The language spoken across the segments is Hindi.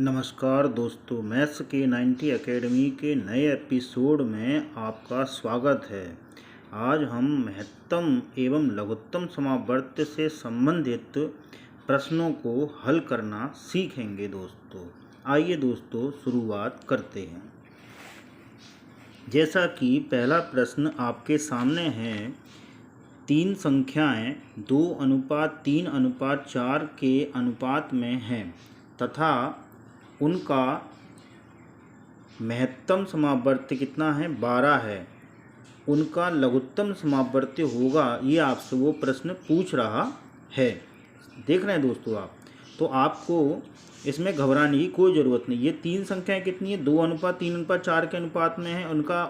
नमस्कार दोस्तों, मैथ्स के 90 एकेडमी के नए एपिसोड में आपका स्वागत है। आज हम महत्तम एवं लघुत्तम समावर्त से संबंधित प्रश्नों को हल करना सीखेंगे दोस्तों। आइए दोस्तों शुरुआत करते हैं। जैसा कि पहला प्रश्न आपके सामने है, 3 संख्याएं 2:3:4 के अनुपात में हैं तथा उनका महत्तम समावर्त कितना है, 12 है। उनका लघुत्तम समावर्त होगा, ये आपसे वो प्रश्न पूछ रहा है। देख रहे हैं दोस्तों आप, तो आपको इसमें घबराने की कोई ज़रूरत नहीं। ये 3 संख्याएं कितनी है, 2:3:4 के अनुपात में है उनका,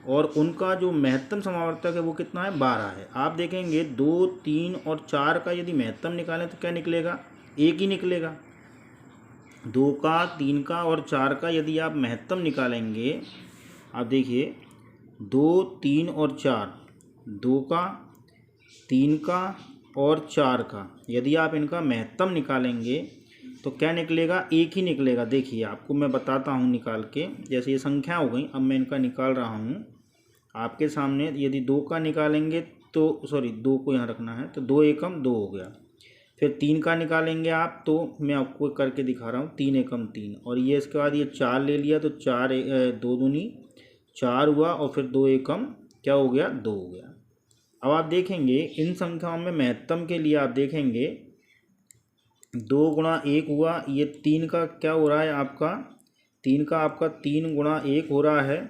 और उनका जो महत्तम समावर्तक है वो कितना है, 12 है। आप देखेंगे 2, 3 और 4 का यदि महत्तम निकालें तो क्या निकलेगा, 1 ही निकलेगा। 2 का, 3 का और 4 का यदि आप महत्तम निकालेंगे, आप देखिए 2, 3 और 4, 2 का, 3 का और 4 का यदि आप इनका महत्तम निकालेंगे तो क्या निकलेगा, 1 ही निकलेगा। देखिए आपको मैं बताता हूँ निकाल के। जैसे ये संख्या हो गई, अब मैं इनका निकाल रहा हूँ आपके सामने। यदि 2 का निकालेंगे तो 2 को यहाँ रखना है, तो 2 एकम 2 हो गया। फिर 3 का निकालेंगे आप, तो मैं आपको करके दिखा रहा हूँ, 3 एकम 3, और ये इसके बाद ये 4 ले लिया तो 2 दूनी 4 हुआ, और फिर 2 एकम क्या हो गया, 2 हो गया। अब आप देखेंगे इन संख्याओं में महत्तम के लिए आप देखेंगे 2 गुणा 1 हुआ, ये 3 का क्या हो रहा है आपका, 3 का आपका 3 गुणा 1 हो रहा है,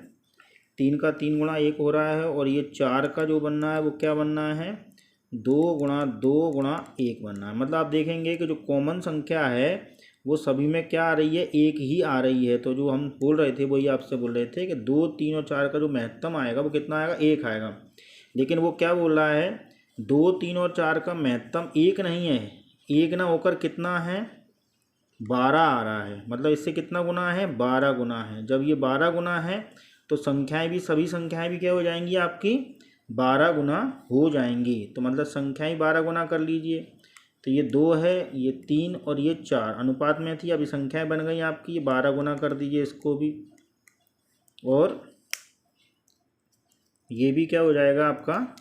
3 का 3 गुणा 1 हो रहा है, और ये 4 का जो बनना है वो क्या बनना है, 2 गुणा 2 गुणा 1 बनना है। मतलब आप देखेंगे कि जो कॉमन संख्या है वो सभी में क्या आ रही है, 1 ही आ रही है। तो जो हम बोल रहे थे वही आपसे बोल रहे थे कि 2, 3 और 4 का जो महत्तम आएगा वो कितना आएगा, 1 आएगा। लेकिन वो क्या बोल रहा है, 2, 3 और 4 का महत्तम 1 नहीं है, 1 ना होकर कितना है, 12 आ रहा है। मतलब इससे कितना गुना है, 12 गुना है। जब ये 12 गुना है तो संख्याएं भी, सभी संख्याएं भी क्या हो जाएंगी आपकी, 12 गुना हो जाएंगी। तो मतलब संख्याएं 12 गुना कर लीजिए। तो ये 2 है, ये 3 और ये 4 अनुपात में थी, अभी संख्याएं बन गई आपकी, ये 12 गुना कर दीजिए इसको भी, और ये भी क्या हो जाएगा आपका,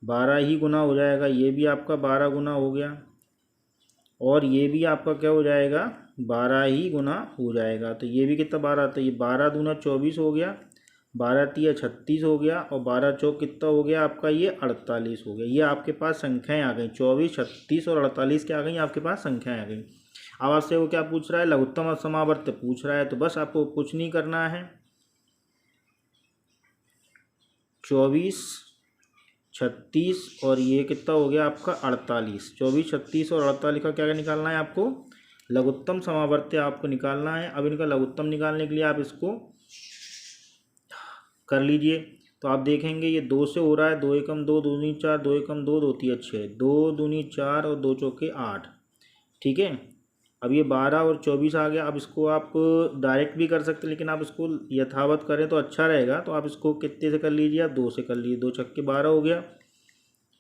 12 ही गुना हो जाएगा। ये भी आपका 12 गुना हो गया, और ये भी आपका क्या हो जाएगा, 12 ही गुना हो जाएगा। तो ये भी कितना, 12, तो ये 12 दूना 24 हो गया, 12 तिया 36 हो गया, और 12 चौक कितना हो गया आपका, ये 48 हो गया। ये आपके पास संख्याएं आ गई, 24, 36 और 48 क्या आ गई आपके पास, संख्याएं आ गई। अब आपसे वो क्या पूछ रहा है, लघुत्तम समावर्त पूछ रहा है। तो बस आपको कुछ नहीं करना है, 24, 36 और ये कितना हो गया आपका 48। 24, 36 और 48 का क्या निकालना है आपको, लघुत्तम समावर्त आपको निकालना है। अब इनका लघुत्तम निकालने के लिए आप इसको कर लीजिए। तो आप देखेंगे ये 2 से हो रहा है, 2 एकम 2, 2 दूनी 4, 2 एकम 2, 2 तिया 6, 2 दूनी 4 और 2 चौके 8। ठीक है, अब ये 12 और 24 आ गया। अब इसको आप डायरेक्ट भी कर सकते हैं, लेकिन आप इसको यथावत करें तो अच्छा रहेगा। तो आप इसको कितने से कर लीजिए, आप 2 से कर लीजिए, 2 छक्के 12 हो गया,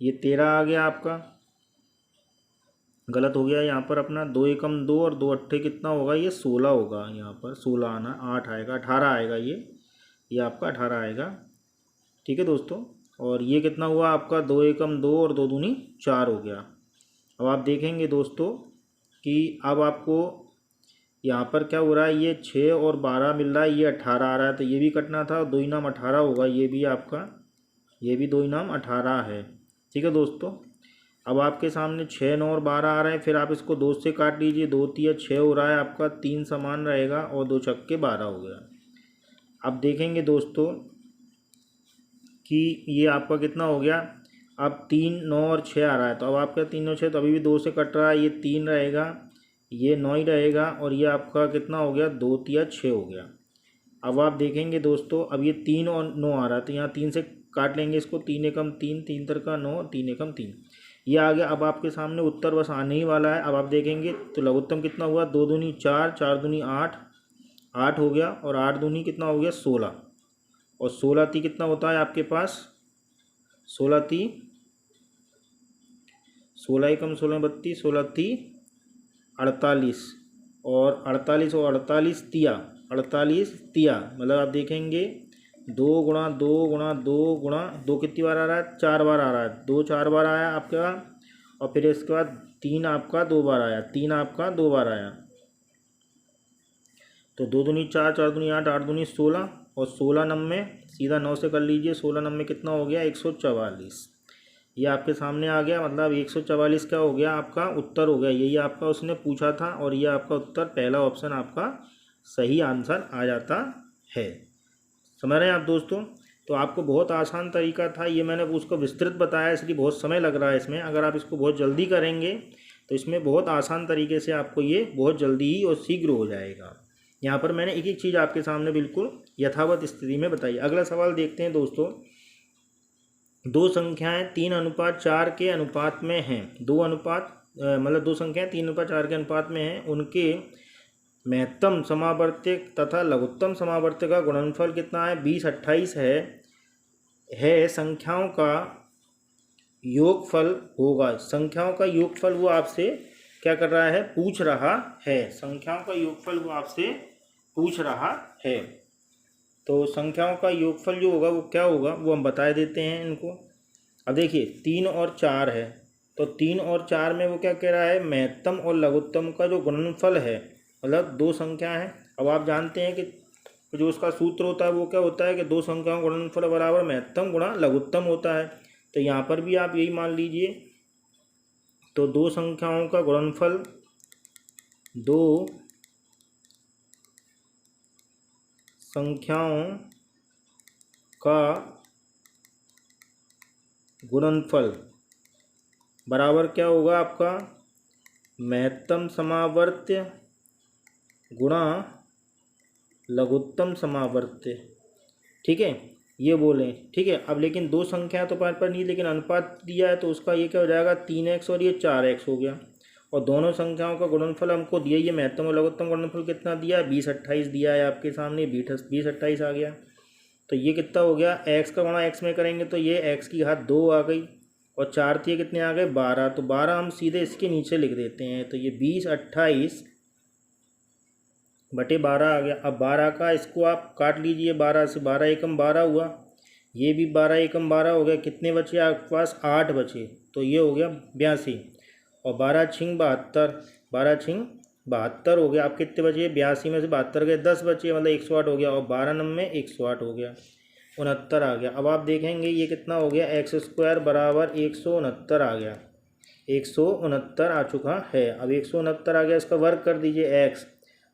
ये 13 आ गया आपका। गलत हो गया यहाँ पर अपना, 2 एकम 2 और 2 अट्ठे कितना होगा, ये 16 होगा। यहाँ पर 16 आना, 8 आएगा, 18 आएगा, ये आपका 18 आएगा। ठीक है दोस्तों, और ये कितना हुआ आपका, 2 एकम 2 और 2 दूनी 4 हो गया। अब आप देखेंगे दोस्तों कि अब आपको यहाँ पर क्या हो रहा है, ये 6 और 12 मिल रहा है, ये 18 आ रहा है। तो ये भी कटना था, 2 इनाम 18 होगा, ये भी आपका, ये भी 2 इनाम 18 है। ठीक है दोस्तों, अब आपके सामने 6, 9 और 12 आ रहे हैं। फिर आप इसको 2 से काट लीजिए, 2 तिया 6 हो रहा है आपका, 3 समान रहेगा, और 2 छक्के 12 हो गया। अब देखेंगे दोस्तों कि ये आपका कितना हो गया, अब 3, 9 और 6 आ रहा है। तो अब आपका 3 और 6 तो अभी भी 2 से कट रहा है, ये 3 रहेगा, ये 9 ही रहेगा, और ये आपका कितना हो गया, 2 तिया 6 हो गया। अब आप देखेंगे दोस्तों, अब ये 3 और 9 आ रहा है, तो यहाँ 3 से काट लेंगे इसको, 3 एकम 3, 3 तिरका 9, 3 एकम 3, ये आ गया। अब आपके सामने उत्तर बस आने ही वाला है। अब आप देखेंगे तो लघुत्तम कितना हुआ, 2 दूनी 4, 4 दूनी 8, 8 हो गया, और 8 दूनी कितना हो गया, 16, और 16 ती कितना होता है आपके पास, 16 ती 16 एकम 16 32, 16 ती 48, और 48 तिया, 48 तिया, मतलब आप देखेंगे 2 गुणा 2 गुणा 2 गुणा 2 कितनी बार आ रहा है, 4 बार आ रहा है, 2 4 बार आया आपका। और फिर इसके बाद 3 आपका 2 बार आया, 3 आपका 2 बार आया। तो 2 दूनी 4, 4 दूनी 8, 8 दूनी 16 और 16 नंबे सीधा 9 से कर लीजिए। 16 नंबे कितना हो गया, 144। ये आपके सामने आ गया, मतलब 144 क्या हो गया, आपका उत्तर हो गया। यही आपका उसने पूछा था और ये आपका उत्तर, पहला ऑप्शन आपका सही आंसर आ जाता है। समझ रहे हैं आप दोस्तों। तो आपको बहुत आसान तरीका था ये, मैंने उसको विस्तृत बताया इसलिए बहुत समय लग रहा है इसमें। अगर आप इसको बहुत जल्दी करेंगे तो इसमें बहुत आसान तरीके से आपको ये बहुत जल्दी ही और शीघ्र हो जाएगा। यहाँ पर मैंने एक एक चीज़ आपके सामने बिल्कुल यथावत स्थिति में बताई। अगला सवाल देखते हैं दोस्तों। दो संख्याएं 3:4 के अनुपात में हैं। मतलब दो संख्याएं 3:4 के अनुपात में हैं, उनके महत्तम समावर्त्य तथा लघुत्तम समावर्त्य का गुणनफल कितना है, 20 28 है। संख्याओं का योगफल होगा। संख्याओं का योगफल वो आपसे क्या कर रहा है, पूछ रहा है। संख्याओं का योगफल वो आपसे पूछ रहा है। तो संख्याओं का योगफल जो होगा वो क्या होगा, वो हम बता देते हैं इनको। अब देखिए 3 और 4 है, तो 3 और 4 में वो क्या कह रहा है, महत्तम और लघुत्तम का जो गुणनफल है, मतलब दो संख्या है। अब आप जानते हैं कि जो उसका सूत्र होता है वो क्या होता है कि दो संख्याओं का गुणनफल बराबर महत्तम गुणा लघुत्तम होता है। तो यहाँ पर भी आप यही मान लीजिए। तो दो संख्याओं का गुणनफल, दो संख्याओं का गुणनफल बराबर क्या होगा आपका, महत्तम समावर्त्य गुणा लघुत्तम समावर्त्य। ठीक है, ये बोलें। ठीक है, अब लेकिन दो संख्या तो पर नहीं, लेकिन अनुपात दिया है तो उसका ये क्या हो जाएगा, 3x और ये 4x हो गया। और दोनों संख्याओं का गुणनफल हमको दिया, ये महत्तम और लघुत्तम गुणनफल कितना दिया है, 20 28 दिया है आपके सामने। 20 28 आ गया। तो ये कितना हो गया, x का गुणा x में करेंगे तो ये x की घात 2 आ गई, और 4 थी कितने आ गए, 12। तो 12 हम सीधे इसके नीचे लिख देते हैं। तो ये 20 28 बटे 12 आ गया। अब 12 का इसको आप काट लीजिए, 12 से 12 एकम 12 हुआ, ये भी 12 एकम 12 हो गया। कितने बचे आपके पास, 8 बचे। तो ये हो गया 82, और 12 छिंग 72, 12 छिंग 72 हो गया। आप कितने बचे, 82 में से 72 गए, 10 बचे, मतलब 108 हो गया। और 12 नंबे 108 हो गया, 69 आ गया। अब आप देखेंगे ये कितना हो गया, x² बराबर 169 आ गया, 169 आ चुका है। अब 169 आ गया, इसका वर्ग कर दीजिए x।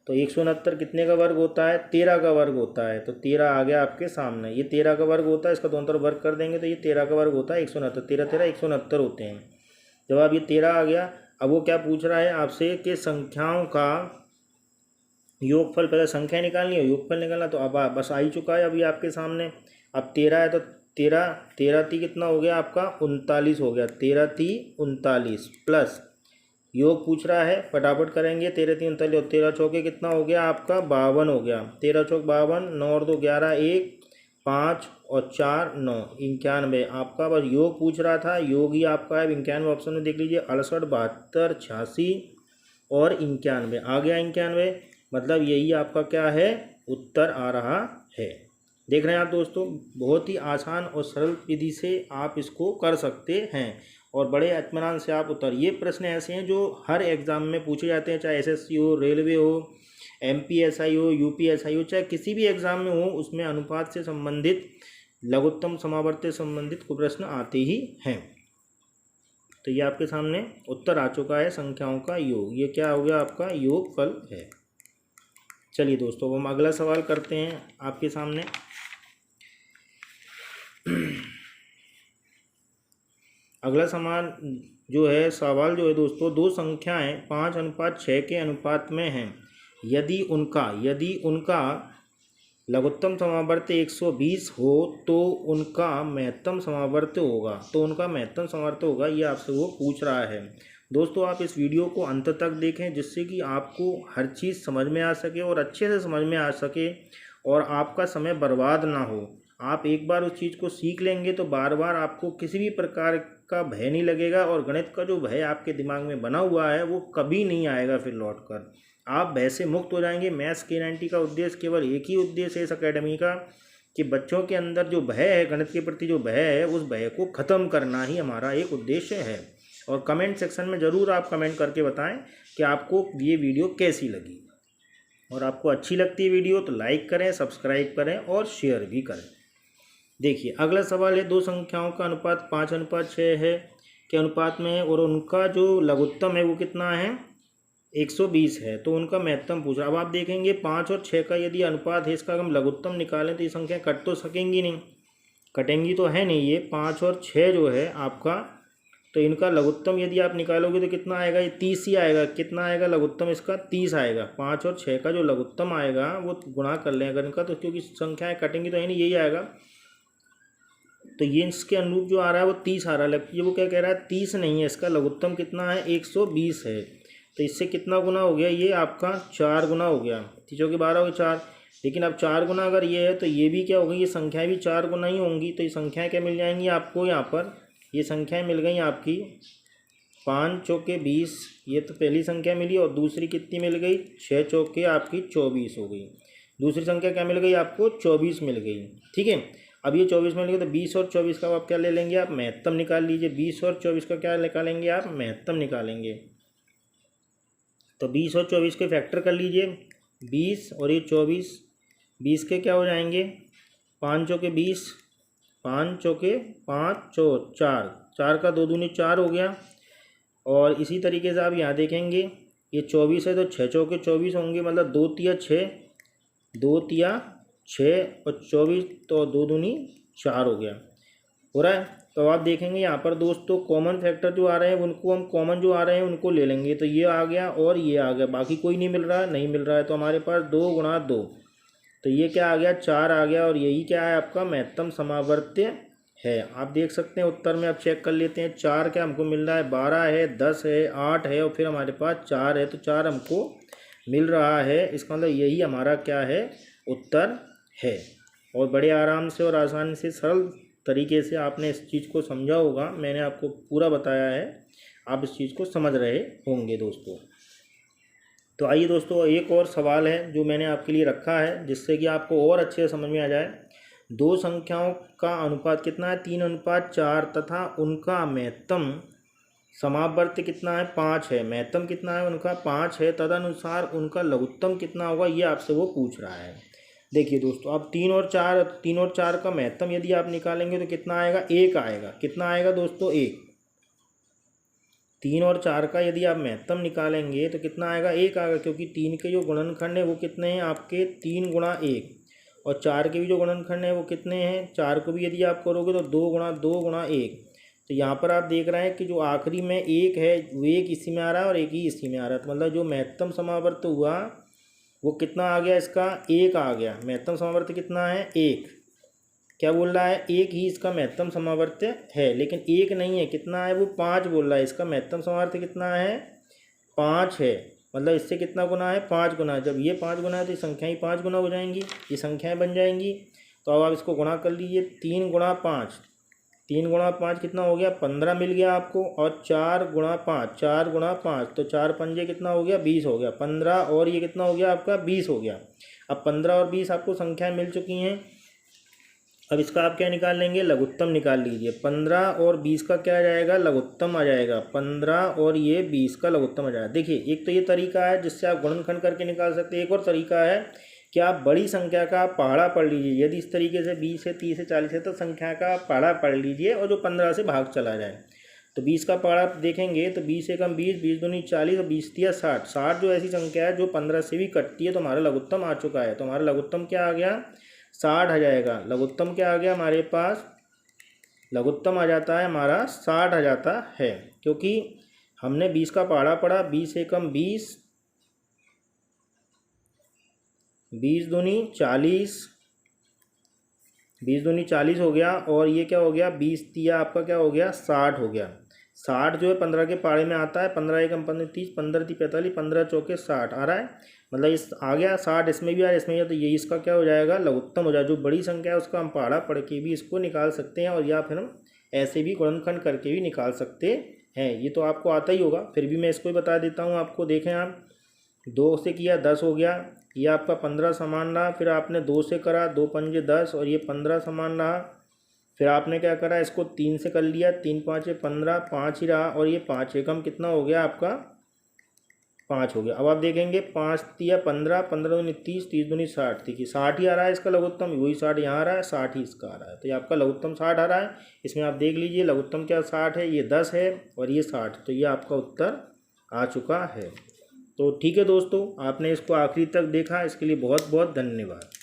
तो 169 कितने का वर्ग होता है, 13 का वर्ग होता है। तो 13 आ गया आपके सामने, ये 13 का वर्ग होता है, इसका दोनों तरफ वर्ग कर देंगे तो ये 13 का वर्ग होता है 169। 13 13 169 होते हैं। जवाब ये 13 आ गया। अब वो क्या पूछ रहा है आपसे कि संख्याओं का योगफल, पहले संख्या निकालनी है, योगफल निकालना। तो अब बस आ ही चुका है अभी आपके सामने। अब 13 है तो 13 ती कितना हो गया आपका, 39 हो गया। 13 ती 39 प्लस योग पूछ रहा है, फटाफट करेंगे। 13 ती 39 और 13 चौके कितना हो गया आपका, 52 हो गया। 13 चौक 52, 9 और 2 11, 1 5 और 4 9, 91 आपका। बस योग पूछ रहा था, योग ही आपका है। 91 ऑप्शन में देख लीजिए, 68 72 86 और 91 आ गया। 91 मतलब यही आपका क्या है, उत्तर आ रहा है। देख रहे हैं आप दोस्तों, बहुत ही आसान और सरल विधि से आप इसको कर सकते हैं और बड़े इत्मीनान से आप उत्तर। ये प्रश्न ऐसे हैं जो हर एग्ज़ाम में पूछे जाते हैं, चाहे एसएससी हो, रेलवे हो, एमपीएसआई हो, यूपीएसआई हो, चाहे किसी भी एग्ज़ाम में हो, उसमें अनुपात से संबंधित, लघुत्तम समावर्त्य संबंधित को प्रश्न आते ही हैं। तो ये आपके सामने उत्तर आ चुका है, संख्याओं का योग। ये क्या हो गया आपका, योगफल है। चलिए दोस्तों, अब हम अगला सवाल करते हैं आपके सामने। अगला सवाल जो है दोस्तों, दो संख्याएं 5:6 के अनुपात में हैं। यदि उनका लघुत्तम समावर्त्य 120 हो तो उनका महत्तम समावर्त्य होगा। ये आपसे वो पूछ रहा है। दोस्तों आप इस वीडियो को अंत तक देखें, जिससे कि आपको हर चीज़ समझ में आ सके और अच्छे से समझ में आ सके और आपका समय बर्बाद ना हो। आप एक बार उस चीज़ को सीख लेंगे तो बार बार आपको किसी भी प्रकार का भय नहीं लगेगा और गणित का जो भय आपके दिमाग में बना हुआ है वो कभी नहीं आएगा फिर लौट कर। आप भय से मुक्त हो जाएंगे। मैथ्स K90 का उद्देश्य केवल एक ही उद्देश्य है इस अकेडमी का कि बच्चों के अंदर जो भय है, गणित के प्रति जो भय है, उस भय को ख़त्म करना ही हमारा एक उद्देश्य है। और कमेंट सेक्शन में ज़रूर आप कमेंट करके बताएं कि आपको ये वीडियो कैसी लगी। और आपको अच्छी लगती है वीडियो तो लाइक करें, सब्सक्राइब करें और शेयर भी करें। देखिए अगला सवाल है, दो संख्याओं का अनुपात 5:6 है के अनुपात में है और उनका जो लघुत्तम है वो कितना है, 120 है। तो उनका महत्तम पूछा। अब आप देखेंगे 5 और 6 का यदि अनुपात है, इसका हम लघुत्तम निकालें तो ये संख्या कट तो सकेंगी नहीं, कटेंगी तो है नहीं। ये 5 और 6 जो है आपका, तो इनका लघुत्तम यदि आप निकालोगे तो कितना आएगा, ये 30 ही आएगा। कितना आएगा लघुत्तम इसका, 30 आएगा। 5 और 6 का जो लघुत्तम आएगा वो गुणा कर लें अगर इनका, तो क्योंकि संख्याएँ कटेंगी तो है नहीं, यही आएगा। तो ये इसके अनुरूप जो आ रहा है वो 30 आ रहा है। ये वो क्या कह रहा है, 30 नहीं है, इसका लघुत्तम कितना है, 120 है। तो इससे कितना गुना हो गया, ये आपका 4 गुना हो गया। 3 के 12 हो गए 4। लेकिन अब 4 गुना अगर ये है तो ये भी क्या होगी, ये संख्याएं भी 4 गुना ही होंगी। तो ये संख्याएं क्या मिल जाएंगी आपको, यहाँ पर ये संख्याएं मिल गई आपकी 5 चौके 20, ये तो पहली संख्या मिली। और दूसरी कितनी मिल गई, 6 चौके आपकी 24 हो गई। दूसरी संख्या क्या मिल गई आपको, 24 मिल गई। ठीक है, अब ये 24 मिल गई तो 20 और 24 का आप क्या ले लेंगे, आप महत्तम निकाल लीजिए। 20 और 24 का क्या निकालेंगे, आप महत्तम निकालेंगे। तो 20 और 24 के फैक्टर कर लीजिए, 20 और ये 24, 20 के क्या हो जाएंगे, 5 चौके 20, 5 चौके 5 4, 4 का 2 दूनी 4 हो गया। और इसी तरीके से आप यहाँ देखेंगे ये 24 है तो 6 चौके 24 होंगे, मतलब 2 तिया 6, 2 तिया 6 और 24, तो 2 दूनी 4 हो गया, हो रहा है। तो आप देखेंगे यहाँ पर दोस्तों कॉमन फैक्टर जो आ रहे हैं उनको हम कॉमन जो आ रहे हैं उनको ले लेंगे। तो ये आ गया और ये आ गया, बाकी कोई नहीं मिल रहा है, नहीं मिल रहा है। तो हमारे पास 2 गुणा 2, तो ये क्या आ गया, 4 आ गया। और यही क्या है आपका महत्तम समावर्त्य है। आप देख सकते हैं उत्तर में, आप चेक कर लेते हैं। 4 क्या हमको मिल रहा है, 12 है, 10 है, 8 है और फिर हमारे पास 4 है। तो 4 हमको मिल रहा है। इसका मतलब यही हमारा क्या है, उत्तर है। और बड़े आराम से और आसानी से सरल तरीके से आपने इस चीज़ को समझा होगा। मैंने आपको पूरा बताया है, आप इस चीज़ को समझ रहे होंगे दोस्तों। तो आइए दोस्तों, एक और सवाल है जो मैंने आपके लिए रखा है जिससे कि आपको और अच्छे से समझ में आ जाए। दो संख्याओं का अनुपात कितना है, 3:4 तथा उनका महत्तम समावर्त्य कितना है, 5 है। महत्तम कितना है उनका, 5 है। तदनुसार उनका लघुत्तम कितना होगा, ये आपसे वो पूछ रहा है। देखिए दोस्तों, अब 3 और 4 का महत्तम यदि आप निकालेंगे तो कितना आएगा, 1 आएगा। कितना आएगा दोस्तों, 1। 3 और 4 का यदि आप महत्तम निकालेंगे तो कितना आएगा, 1 आएगा। क्योंकि 3 के जो गुणनखंड है वो कितने हैं आपके, 3 गुणा 1। और 4 के भी जो गुणनखंड है वो कितने हैं, 4 को भी यदि आप करोगे तो 2 गुणा 1। तो यहाँ पर आप देख रहे हैं कि जो आखिरी में 1 है वो 1 इसी में आ रहा है और 1 ही इसी में आ रहा है। तो मतलब जो महत्तम समावर्त हुआ वो कितना आ गया, इसका 1 आ गया। महत्तम समावर्त कितना है, 1। क्या बोल रहा है, 1 ही इसका महत्तम समावर्त्य है। लेकिन 1 नहीं है, कितना है वो, 5 बोल रहा है। इसका महत्तम समावर्त्य कितना है, 5 है। मतलब इससे कितना गुना है, 5 गुना। जब ये 5 गुना है तो ये संख्याएँ 5 गुना हो जाएंगी, ये संख्याएँ बन जाएंगी। तो अब आप इसको गुणा कर लीजिए, 3 गुणा 5, 3 गुणा 5 कितना हो गया, 15 मिल गया आपको। और 4 गुणा 5, 4 गुणा 5, तो 4 पंजे कितना हो गया, 20 हो गया। 15 और ये कितना हो गया आपका, 20 हो गया। अब 15 और 20 आपको संख्याएं मिल चुकी हैं। अब इसका आप क्या निकाल लेंगे, लघुत्तम निकाल लीजिए। 15 और 20 का क्या आ जाएगा, लघुत्तम आ जाएगा। 15 और ये 20 का लघुत्तम आ जाएगा। देखिए, एक तो ये तरीका है जिससे आप गुणनखंड करके निकाल सकते हैं। एक और तरीका है कि आप बड़ी संख्या का पहाड़ा पढ़ लीजिए। यदि इस तरीके से 20 है, 30 है, 40 है तो संख्या का पहाड़ा पढ़ लीजिए और जो 15 से भाग चला जाए। तो 20 का पहाड़ा देखेंगे तो 20 एकम 20, 20 दूनी 40 और 20 तिया 60। 60 जो ऐसी संख्या है जो 15 से भी कटती है तो हमारा लघुत्तम आ चुका है। तो हमारा लघुत्तम क्या आ गया, 60 आ जाएगा। लघुत्तम क्या आ गया हमारे पास, लघुत्तम आ जाता है हमारा 60 आ जाता है। क्योंकि हमने 20 का पहाड़ा पढ़ा, 20 एकम 20, 20 दूनी 40, 20 दूनी 40 हो गया। और ये क्या हो गया, 20 तिया आपका क्या हो गया, 60 हो गया। 60 जो है 15 के पहाड़े में आता है। 15 एकम 15 30, 15 ती 45, 15 चौके 60 आ रहा है। मतलब इस आ गया 60, इसमें भी आ रहा है, इसमें भी। तो ये इसका क्या हो जाएगा, लघुत्तम हो जाएगा। जो बड़ी संख्या है उसका हम पहाड़ा पढ़ के भी इसको निकाल सकते हैं और या फिर हम ऐसे भी गुणनखंड करके भी निकाल सकते हैं। ये तो आपको आता ही होगा, फिर भी मैं इसको ही बता देता हूँ आपको। देखें आप, 2 से किया 10 हो गया, ये आपका 15 समान रहा। फिर आपने 2 से करा, 2 पंजे 10 और ये 15 समान रहा। फिर आपने क्या करा, इसको 3 से कर लिया, 3 पाँचे 15, 5 ही रहा और ये 5 एकम कितना हो गया आपका, 5 हो गया। अब आप देखेंगे 5 तिया 15, 15 दूनी 30, 30 दूनी 60, ठीक है 60 ही आ रहा है इसका लघुत्तम, वही 60 यहाँ आ रहा है, 60 ही इसका आ रहा है। तो ये आपका लघुत्तम 60 आ रहा है। इसमें आप देख लीजिए लघुत्तम क्या 60 है, ये 10 है और ये 60, तो ये आपका उत्तर आ चुका है। तो ठीक है दोस्तों, आपने इसको आखिरी तक देखा, इसके लिए बहुत बहुत धन्यवाद।